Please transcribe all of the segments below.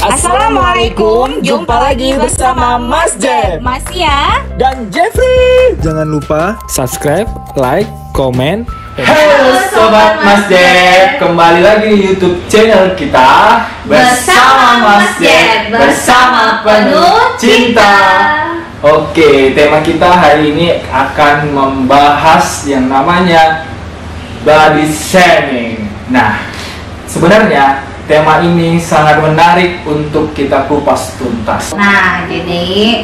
Assalamualaikum, jumpa lagi bersama Mas Jeb, Mas ya, dan Jeffrey. Jangan lupa subscribe, like, komen. Halo Sobat Mas Jeb, kembali lagi di YouTube channel kita bersama Mas Jeb, bersama penuh cinta. Oke, tema kita hari ini akan membahas yang namanya body shaming. Nah, sebenarnya tema ini sangat menarik untuk kita kupas tuntas. Nah, jadi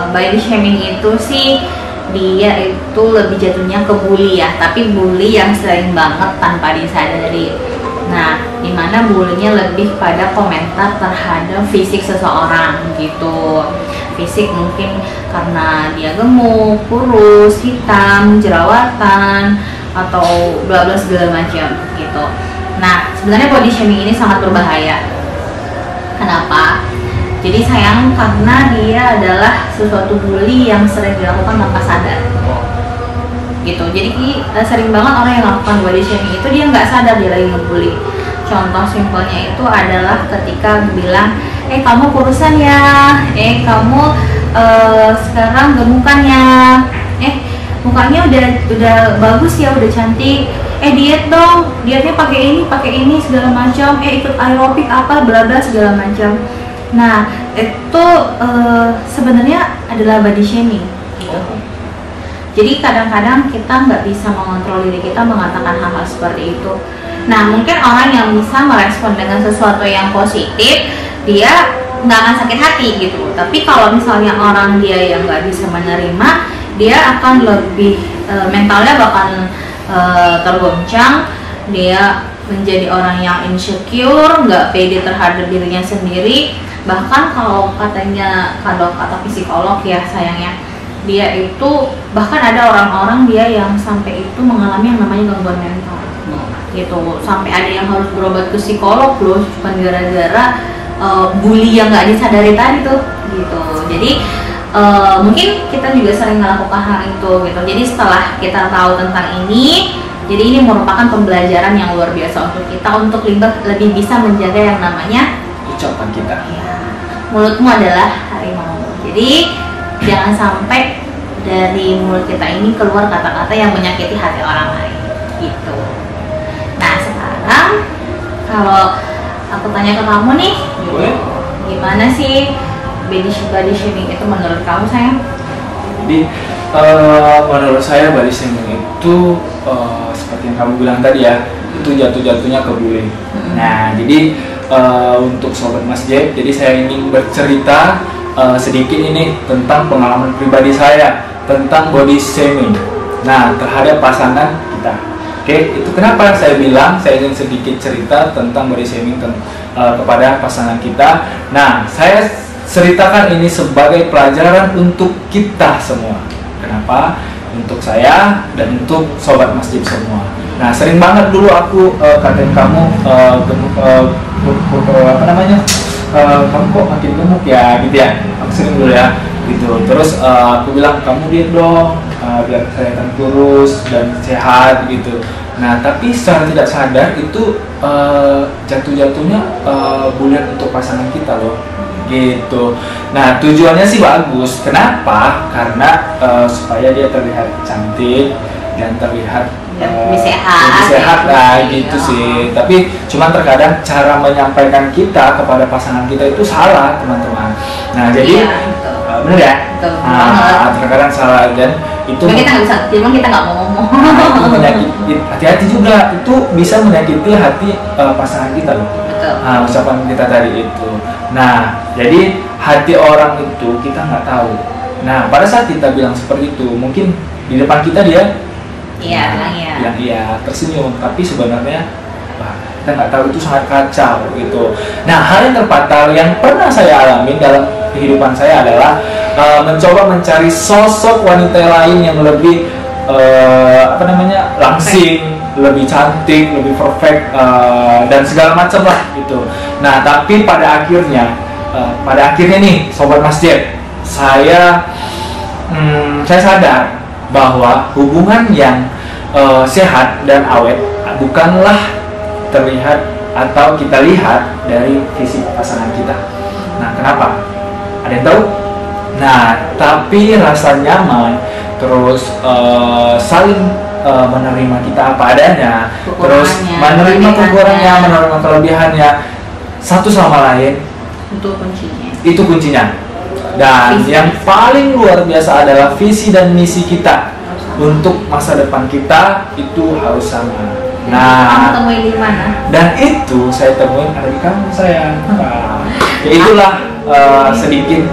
body shaming itu sih dia itu lebih jatuhnya ke bully ya, tapi bully yang sering banget tanpa disadari. Nah, dimana bullynya lebih pada komentar terhadap fisik seseorang gitu. Fisik mungkin karena dia gemuk, kurus, hitam, jerawatan, atau bla bla segala macam gitu. Nah, sebenarnya body shaming ini sangat berbahaya. Kenapa? Jadi sayang karena dia adalah suatu bully yang sering dilakukan tanpa sadar. Gitu. Jadi sering banget orang yang melakukan body shaming itu dia nggak sadar dia lagi ngebully. Contoh simpelnya itu adalah ketika bilang, kamu kurusan ya, kamu sekarang gemukan ya, mukanya udah bagus ya, udah cantik. Diet dong, dietnya pakai ini segala macam, ikut aerobik apa bla bla segala macam. Nah, itu sebenarnya adalah body shaming gitu. Jadi kadang-kadang kita nggak bisa mengontrol diri kita mengatakan hal-hal seperti itu. Nah, mungkin orang yang bisa merespon dengan sesuatu yang positif, dia nggak akan sakit hati gitu. Tapi kalau misalnya orang dia yang nggak bisa menerima, dia akan lebih mentalnya bakal tergoncang, dia menjadi orang yang insecure, nggak pede terhadap dirinya sendiri. Bahkan kalau kata psikolog ya sayangnya, dia itu bahkan ada orang-orang dia yang sampai itu mengalami yang namanya gangguan mental gitu, sampai ada yang harus berobat ke psikolog loh, cuma gara-gara bully yang nggak disadari tadi tuh gitu. Jadi mungkin kita juga sering melakukan hal itu gitu. Jadi setelah kita tahu tentang ini, jadi ini merupakan pembelajaran yang luar biasa untuk kita untuk lebih bisa menjaga yang namanya ucapan kita. Ya, mulutmu adalah harimau. Jadi jangan sampai dari mulut kita ini keluar kata-kata yang menyakiti hati orang lain gitu. Nah, sekarang kalau aku tanya ke kamu nih, gimana sih body shaming itu menurut kamu, sayang? Jadi menurut saya body shaming itu seperti yang kamu bilang tadi ya, itu jatuh-jatuhnya ke bullying. Nah, jadi untuk Sobat Mas Jeb, jadi saya ingin bercerita sedikit ini tentang pengalaman pribadi saya tentang body shaming. Nah, terhadap pasangan kita. Oke, itu kenapa saya bilang saya ingin sedikit cerita tentang body shaming kepada pasangan kita. Nah, saya ceritakan ini sebagai pelajaran untuk kita semua. Kenapa? Untuk saya dan untuk Sobat Mas Jeb semua. Nah, sering banget dulu aku katain kamu kamu kok makin gemuk ya gitu ya. Aku sering dulu ya gitu. Terus aku bilang kamu diet dong, biar kelihatan kurus dan sehat gitu. Nah, tapi secara tidak sadar itu jatuh-jatuhnya bulian untuk pasangan kita loh gitu. Nah, tujuannya sih bagus. Kenapa? Karena supaya dia terlihat cantik dan terlihat lebih sehat lah gitu sih. Tapi cuman terkadang cara menyampaikan kita kepada pasangan kita itu salah, teman-teman. Nah, jadi benar ya? Terkadang salah dan itu memang kita nggak mau ngomong. Itu menyakiti, hati-hati juga, itu bisa menyakiti hati pasangan kita loh. Betul. Ucapan kita tadi itu. Nah, jadi hati orang itu kita nggak tahu. Nah, pada saat kita bilang seperti itu, mungkin di depan kita dia bilang iya, tersenyum, tapi sebenarnya kita nggak tahu, itu sangat kacau gitu. Nah, hal yang terfatal yang pernah saya alami dalam kehidupan saya adalah mencoba mencari sosok wanita lain yang lebih langsing, lebih cantik, lebih perfect dan segala macam lah gitu. Nah, tapi pada akhirnya nih Sobat Mas Jeb, saya sadar bahwa hubungan yang sehat dan awet bukanlah terlihat atau kita lihat dari visi pasangan kita. Nah, kenapa? Ada yang tahu? Nah, tapi rasa nyaman, terus saling menerima kita apa adanya, terus menerima kekurangannya, menerima kelebihannya, satu sama lain. Itu kuncinya. Dan yang paling luar biasa adalah visi dan misi kita untuk masa depan kita itu harus sama. Nah, kamu temuin di mana? Dan itu saya temuin ada di kamu, sayang. Nah, ya itulah sedikit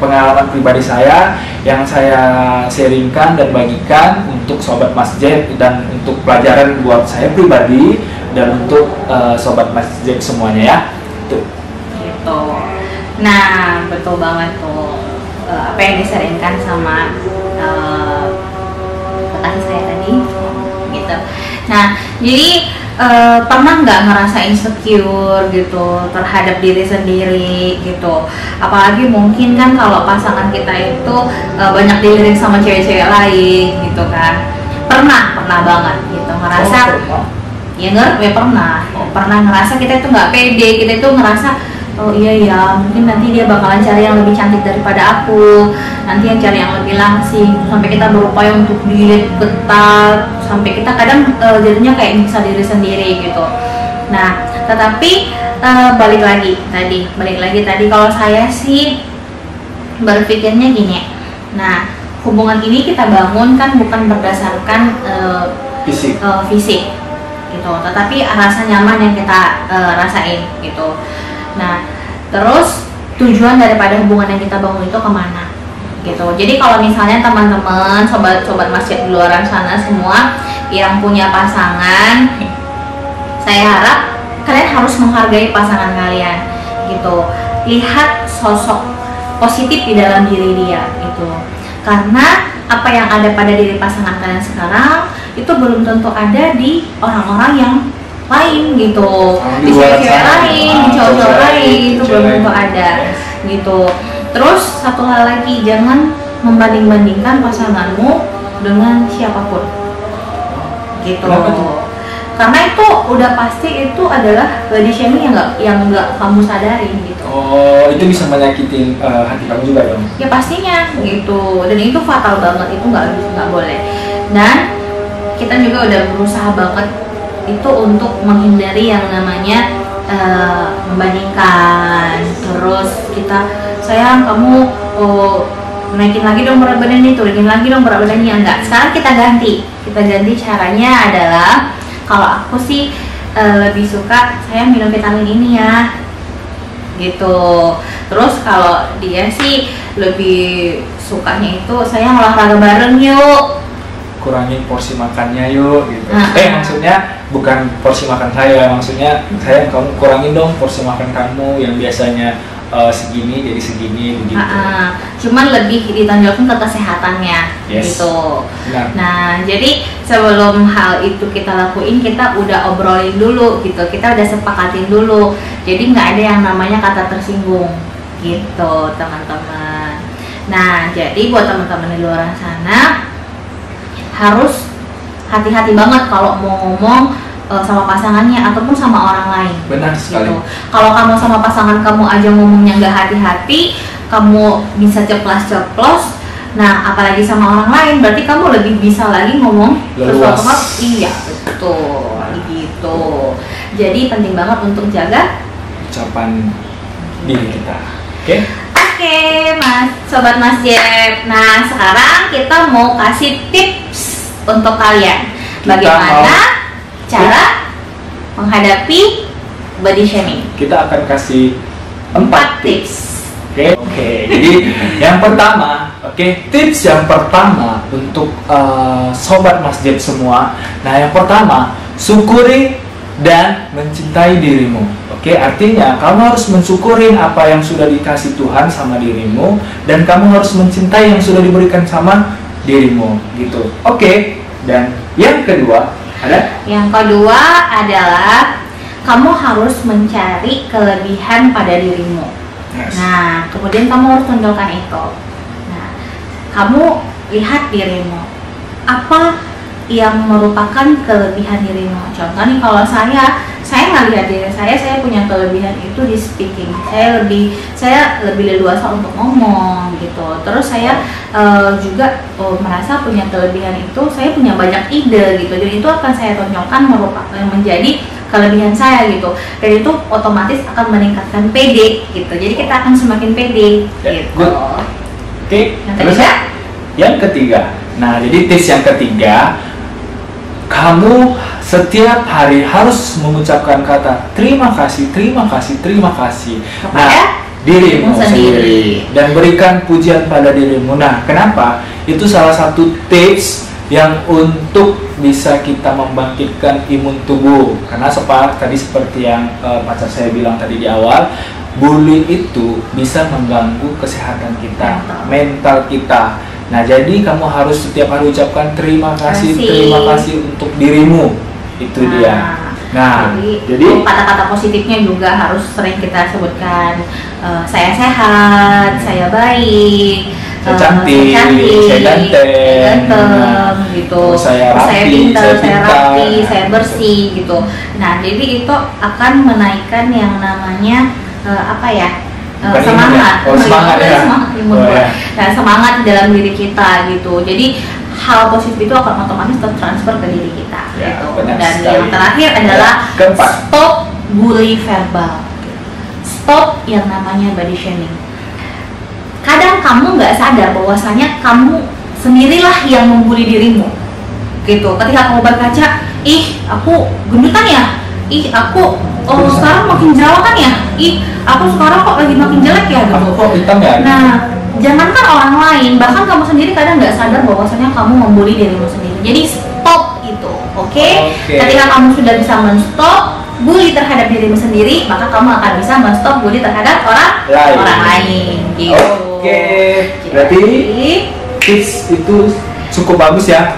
pengalaman pribadi saya yang saya sharingkan dan bagikan untuk sobat Mas Jeb, dan untuk pelajaran buat saya pribadi dan untuk sobat Mas Jeb semuanya ya. Itu. Gitu. Nah, betul banget tuh apa yang disaringkan sama rekan saya tadi, gitu. Nah, jadi pernah nggak ngerasa insecure gitu terhadap diri sendiri gitu? Apalagi mungkin kan kalau pasangan kita itu banyak dilirik sama cewek-cewek lain gitu kan? Pernah banget gitu ngerasa. Pernah ngerasa kita itu nggak pede, kita itu ngerasa oh iya ya, mungkin nanti dia bakalan cari yang lebih cantik daripada aku, nanti yang cari yang lebih langsing, sampai kita berupaya untuk diet ketat, sampai kita kadang jadinya kayak nyiksa diri sendiri gitu. Nah, tetapi balik lagi tadi kalau saya sih berpikirnya gini. Nah, hubungan ini kita bangun kan bukan berdasarkan fisik gitu, tetapi rasa nyaman yang kita rasain gitu. Nah, terus tujuan daripada hubungan yang kita bangun itu kemana gitu. Jadi kalau misalnya teman-teman, sobat Mas Jeb di luar sana semua yang punya pasangan, saya harap kalian harus menghargai pasangan kalian gitu. Lihat sosok positif di dalam diri dia gitu. Karena apa yang ada pada diri pasangan kalian sekarang itu belum tentu ada di orang-orang yang lain gitu, di cewek-cewek lain, di cowok-cowok lain, itu belum tentu ada gitu. Terus satu hal lagi, jangan membanding-bandingkan pasanganmu dengan siapapun gitu. Karena itu udah pasti itu adalah body shaming yang nggak kamu sadari gitu. Oh, itu bisa menyakitin hati kamu juga dong? Ya pastinya gitu, dan itu fatal banget, itu nggak boleh. Dan kita juga udah berusaha banget itu untuk menghindari yang namanya membandingkan. Terus kita, sayang kamu naikin lagi dong berat badannya, turunin lagi dong berat badannya. Enggak, sekarang kita ganti caranya adalah, kalau aku sih lebih suka saya minum vitamin ini ya gitu. Terus kalau dia sih lebih sukanya itu saya olahraga bareng yuk, kurangin porsi makannya yuk gitu. Maksudnya bukan porsi makan saya, maksudnya saya kamu kurangin dong porsi makan kamu yang biasanya segini jadi segini begitu. Cuman lebih ditonjolkan ke kesehatannya gitu. Nah, jadi sebelum hal itu kita lakuin, kita udah obrolin dulu gitu, kita udah sepakatin dulu. Jadi nggak ada yang namanya kata tersinggung gitu, teman-teman. Nah, jadi buat teman-teman di luar sana harus hati-hati banget kalau mau ngomong sama pasangannya ataupun sama orang lain. Benar sekali. Gitu. Kalau kamu sama pasangan kamu aja ngomongnya nggak hati-hati, kamu bisa ceplas-ceplos. Nah, apalagi sama orang lain, berarti kamu lebih bisa lagi ngomong sesuatu. Iya, betul. Gitu. Jadi penting banget untuk jaga ucapan diri kita. Oke, sobat Mas Jeb. Nah, sekarang kita mau kasih tips untuk kalian. Bagaimana cara menghadapi body shaming. Kita akan kasih 4 tips. Oke. Jadi yang pertama, tips yang pertama untuk sobat Mas Jeb semua. Nah, yang pertama, syukuri dan mencintai dirimu. Artinya kamu harus mensyukurin apa yang sudah dikasih Tuhan sama dirimu, dan kamu harus mencintai yang sudah diberikan sama dirimu gitu. Dan yang kedua adalah kamu harus mencari kelebihan pada dirimu. Nah, kemudian kamu harus tonjolkan itu. Nah, kamu lihat dirimu, apa yang merupakan kelebihan dirimu. Contoh nih, kalau saya ngelihat diri saya punya kelebihan itu di speaking. Saya lebih leluasa untuk ngomong gitu. Terus saya juga merasa punya kelebihan itu, saya punya banyak ide gitu. Jadi itu akan saya tonjolkan merupakan menjadi kelebihan saya gitu. Dan itu otomatis akan meningkatkan PD gitu. Jadi kita akan semakin pede gitu. Oke. Yang Terus ketiga? Yang ketiga. Nah, jadi tips yang ketiga, kamu setiap hari harus mengucapkan kata terima kasih, terima kasih, terima kasih. Kepada dirimu sendiri. sendiri dan berikan pujian pada dirimu. Nah, kenapa? Itu salah satu tips yang untuk bisa kita membangkitkan imun tubuh. Karena tadi seperti yang pacar saya bilang tadi di awal, bully itu bisa mengganggu kesehatan kita, mental kita. Nah, jadi kamu harus setiap hari ucapkan terima kasih untuk dirimu. Itu dia. Nah, jadi kata-kata positifnya juga harus sering kita sebutkan. Saya sehat, saya baik, saya cantik, saya ganteng, gitu. Saya pintar, saya pintar, rapi, saya bersih, gitu. Nah, jadi itu akan menaikkan yang namanya semangat, semangat ya. Nah, semangat dalam diri kita gitu. Jadi hal positif itu akan otomatis tertransfer ke diri kita gitu. Dan yang terakhir adalah stop bully verbal. Stop yang namanya body shaming. Kadang kamu nggak sadar bahwasanya kamu sendirilah yang membuli dirimu gitu. Ketika kamu berkaca, ih aku gendutan ya, ih aku sekarang makin jerawatan ya, ih aku sekarang kok lagi makin jelek ya gitu. Kok hitam ya? Nah, jangankan orang lain, bahkan kamu sendiri kadang nggak sadar bahwasanya kamu membuli dirimu sendiri. Jadi stop itu, oke? Ketika kamu sudah bisa men-stop bully terhadap dirimu sendiri, maka kamu akan bisa men-stop bully terhadap orang lain. Gitu. Berarti tips itu cukup bagus ya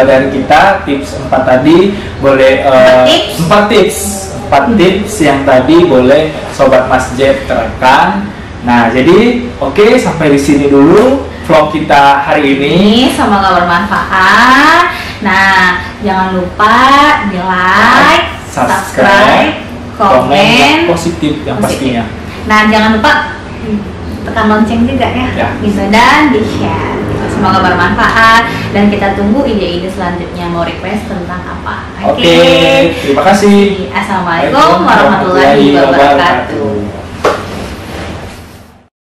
dari kita. Tips 4 tadi boleh 4 tips yang tadi boleh Sobat Mas Jeff terapkan. Nah, jadi sampai di sini dulu vlog kita hari ini. Semoga bermanfaat. Nah, jangan lupa di like, subscribe, komen positif yang pastinya. Nah, jangan lupa tekan lonceng juga ya. Bisa dan di share. Semoga bermanfaat dan kita tunggu ide-ide selanjutnya, mau request tentang apa. Oke, terima kasih. Assalamualaikum warahmatullahi wabarakatuh.